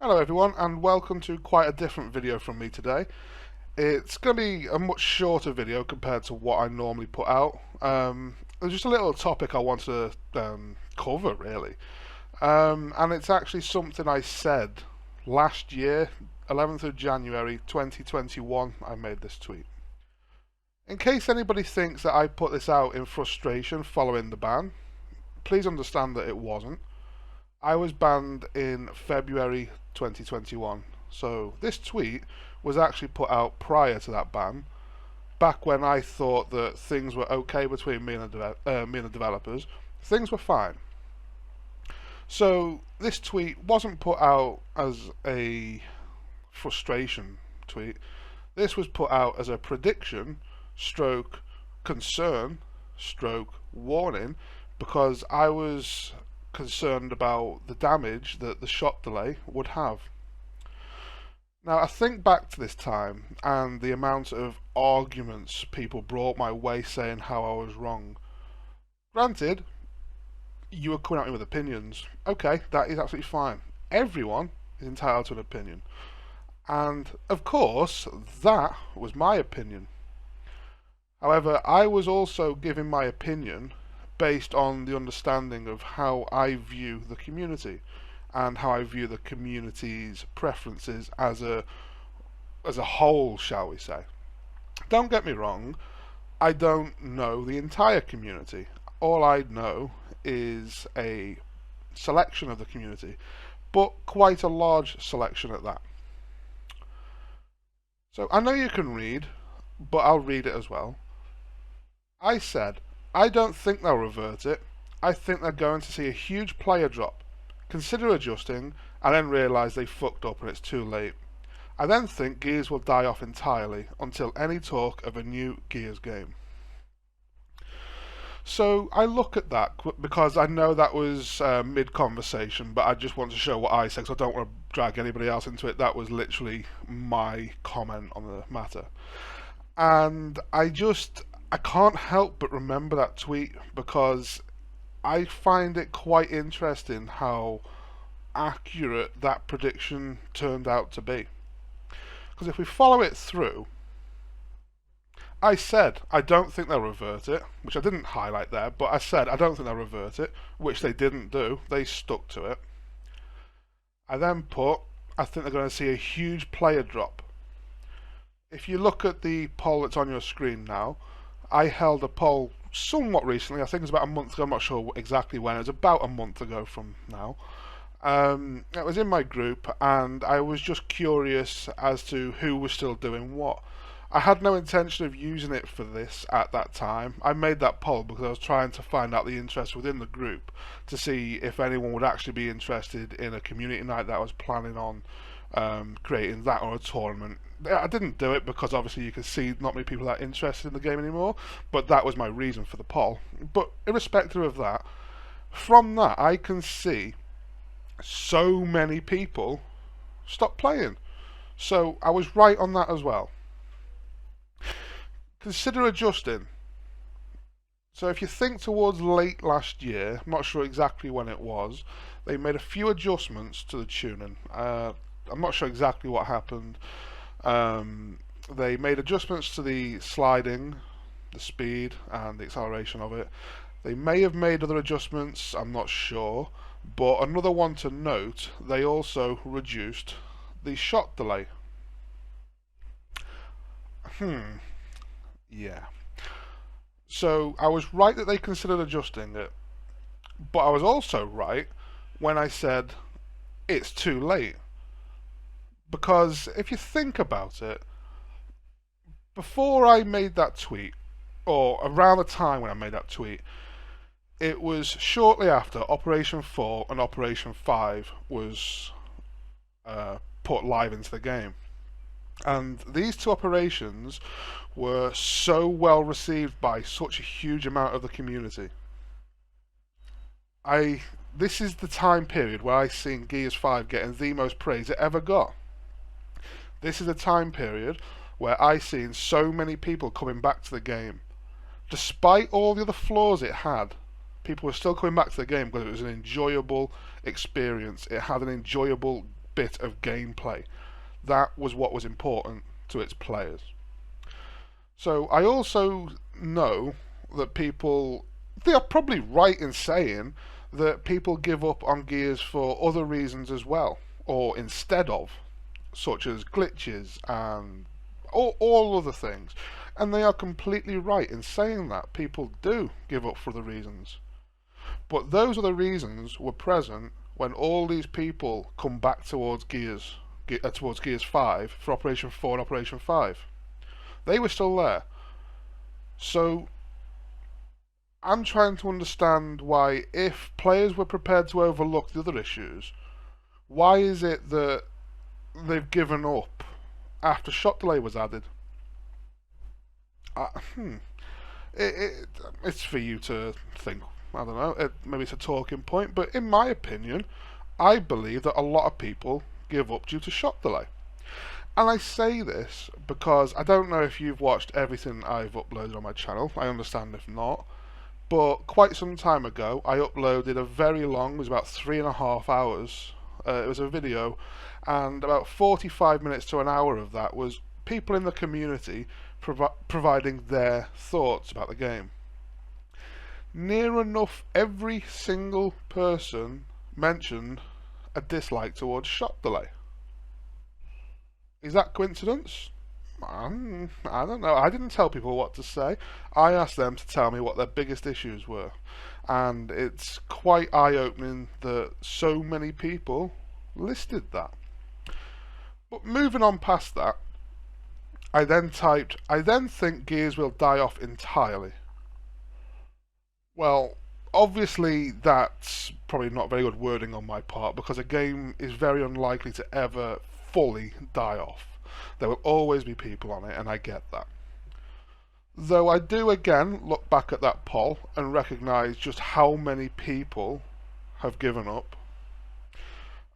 Hello everyone, and welcome to quite a different video from me today. It's going to be a much shorter video compared to what I normally put out. There's just a little topic I want to cover really, and it's actually something I said last year, 11th of January 2021. I made this tweet. In case anybody thinks that I put this out in frustration following the ban, please understand that it wasn't. I was banned in February 2021, so this tweet was actually put out prior to that ban, back when I thought that things were okay between me and the developers. Things were fine. So this tweet wasn't put out as a frustration tweet. This was put out as a prediction, stroke concern, stroke warning, because I was concerned about the damage that the shot delay would have. Now, I think back to this time and the amount of arguments people brought my way saying how I was wrong. Granted, you were coming at me with opinions. Okay, that is absolutely fine. Everyone is entitled to an opinion. And, of course, that was my opinion. However, I was also giving my opinion based on the understanding of how I view the community and how I view the community's preferences as a whole, shall we say. Don't get me wrong, I don't know the entire community. All I know is a selection of the community, but quite a large selection at that. So I know you can read, but I'll read it as well. I said, I don't think they'll revert it. I think they're going to see a huge player drop, consider adjusting, and then realise they fucked up and it's too late. I then think Gears will die off entirely until any talk of a new Gears game. So I look at that because I know that was mid-conversation, but I just want to show what I said, so I don't want to drag anybody else into it. That was literally my comment on the matter. And I can't help but remember that tweet because I find it quite interesting how accurate that prediction turned out to be. Because if we follow it through, I said I don't think they'll revert it, which I didn't highlight there, but I said I don't think they'll revert it, which they didn't do. They stuck to it. I then put I think they're going to see a huge player drop. If you look at the poll that's on your screen now, I held a poll somewhat recently. I think it was about a month ago. I'm not sure exactly when. It was about a month ago from now. It was in my group, and I was just curious as to who was still doing what. I had no intention of using it for this at that time. I made that poll because I was trying to find out the interest within the group to see if anyone would actually be interested in a community night that I was planning on creating, that or a tournament. I didn't do it because obviously you can see not many people are interested in the game anymore, but that was my reason for the poll. But irrespective of that, from that I can see so many people stop playing. So I was right on that as well. Consider adjusting. So if you think towards late last year, I'm not sure exactly when it was, they made a few adjustments to the tuning. I'm not sure exactly what happened. They made adjustments to the sliding, the speed, and the acceleration of it. They may have made other adjustments, I'm not sure. But another one to note, they also reduced the shot delay. Yeah. So I was right that they considered adjusting it. But I was also right when I said it's too late. Because if you think about it, before I made that tweet, or around the time when I made that tweet, it was shortly after Operation 4 and Operation 5 was put live into the game. And these two operations were so well received by such a huge amount of the community. This is the time period where I've seen Gears 5 getting the most praise it ever got. This is a time period where I've seen so many people coming back to the game. Despite all the other flaws it had, people were still coming back to the game because it was an enjoyable experience. It had an enjoyable bit of gameplay. That was what was important to its players. So I also know that people, they are probably right in saying that people give up on Gears for other reasons as well, or instead of, such as glitches and all other things. And they are completely right in saying that people do give up for the reasons. But those other reasons were present when all these people come back towards Gears 5 for Operation 4 and Operation 5. They were still there. So I'm trying to understand why, if players were prepared to overlook the other issues, why is it that they've given up after shot delay was added? Uh, hmm. It's for you to think. I don't know. Maybe it's a talking point, but in my opinion, I believe that a lot of people give up due to shot delay. And I say this because I don't know if you've watched everything I've uploaded on my channel. I understand if not. But quite some time ago, I uploaded a very long, it was about 3.5 hours. It was a video, and about 45 minutes to an hour of that was people in the community providing their thoughts about the game. Near enough every single person mentioned a dislike towards shot delay. Is that coincidence? I don't know. I didn't tell people what to say. I asked them to tell me what their biggest issues were. And it's quite eye-opening that so many people listed that. But moving on past that, I then think Gears will die off entirely. Well, obviously that's probably not very good wording on my part, because a game is very unlikely to ever fully die off. There will always be people on it, and I get that. Though I do again look back at that poll and recognise just how many people have given up.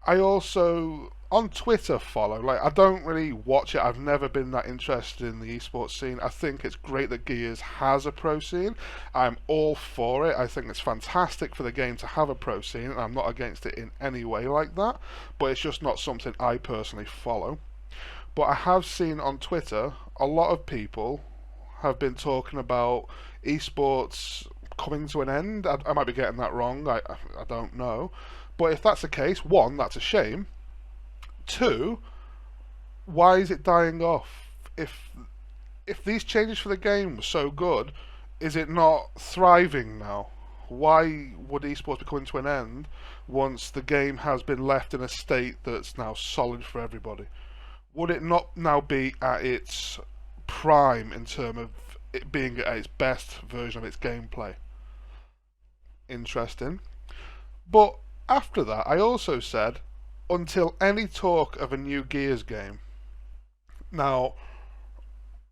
I also, on Twitter, follow, I don't really watch it, I've never been that interested in the esports scene. I think it's great that Gears has a pro scene. I'm all for it. I think it's fantastic for the game to have a pro scene, and I'm not against it in any way like that, but it's just not something I personally follow. But I have seen on Twitter a lot of people have been talking about esports coming to an end. I might be getting that wrong, I don't know. But if that's the case, one, that's a shame. Two, why is it dying off? If these changes for the game were so good, is it not thriving now? Why would esports be coming to an end once the game has been left in a state that's now solid for everybody? Would it not now be at its prime in terms of it being at its best version of its gameplay? Interesting. But after that, I also said, until any talk of a new Gears game. Now,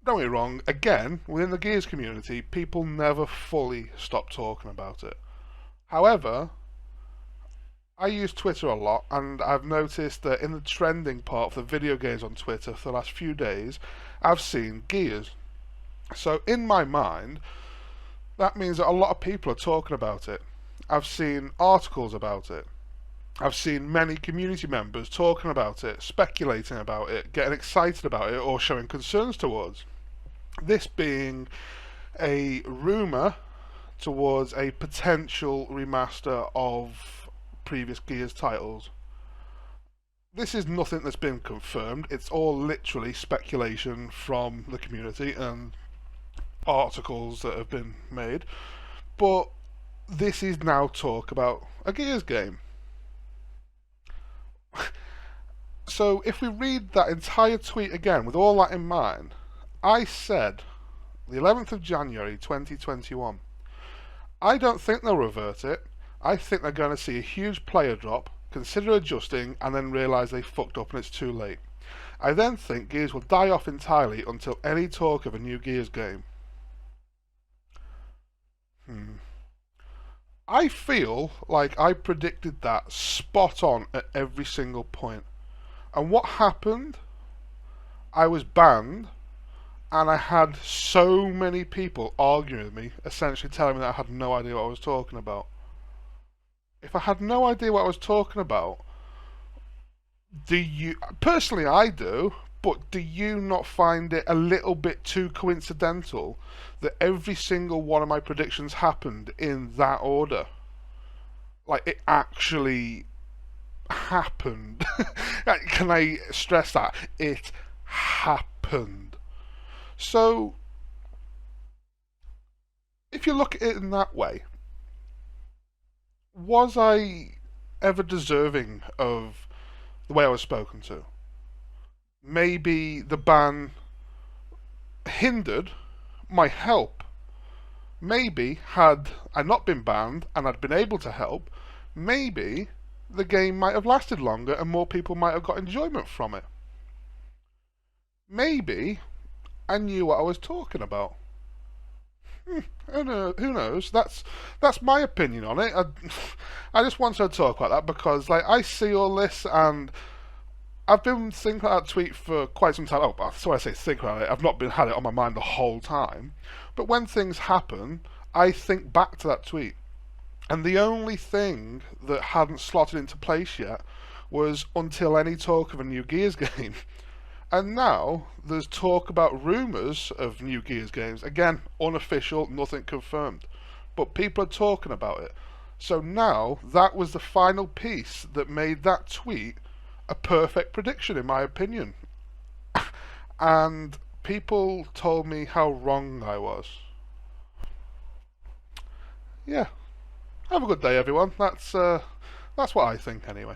don't get me wrong, again, within the Gears community, people never fully stop talking about it. However, I use Twitter a lot, and I've noticed that in the trending part for the video games on Twitter for the last few days, I've seen Gears. So in my mind, that means that a lot of people are talking about it. I've seen articles about it. I've seen many community members talking about it, speculating about it, getting excited about it, or showing concerns towards. This being a rumour towards a potential remaster of previous Gears titles. This is nothing that's been confirmed, it's all literally speculation from the community and articles that have been made. But this is now talk about a Gears game. So if we read that entire tweet again with all that in mind, I said the 11th of January 2021, I don't think they'll revert it. I think they're going to see a huge player drop, consider adjusting, and then realise they fucked up and it's too late. I then think Gears will die off entirely until any talk of a new Gears game. I feel like I predicted that spot on at every single point. And what happened? I was banned, and I had so many people arguing with me, essentially telling me that I had no idea what I was talking about. If I had no idea what I was talking about, Do you personally? I do, but do you not find it a little bit too coincidental that every single one of my predictions happened in that order? Like it actually happened. Can I stress that it happened? So if you look at it in that way, was I ever deserving of the way I was spoken to? Maybe the ban hindered my help. Maybe had I not been banned and I'd been able to help, maybe the game might have lasted longer and more people might have got enjoyment from it. Maybe I knew what I was talking about. Who knows? That's my opinion on it. I just wanted to talk about that because like I see all this and I've been thinking about that tweet for quite some time. Oh, so I say think about it. I've not been had it on my mind the whole time, but when things happen, I think back to that tweet, and the only thing that hadn't slotted into place yet was until any talk of a new Gears game. And now there's talk about rumours of new Gears games. Again, unofficial, nothing confirmed. But people are talking about it. So now that was the final piece that made that tweet a perfect prediction, in my opinion. And people told me how wrong I was. Yeah. Have a good day, everyone. That's what I think, anyway.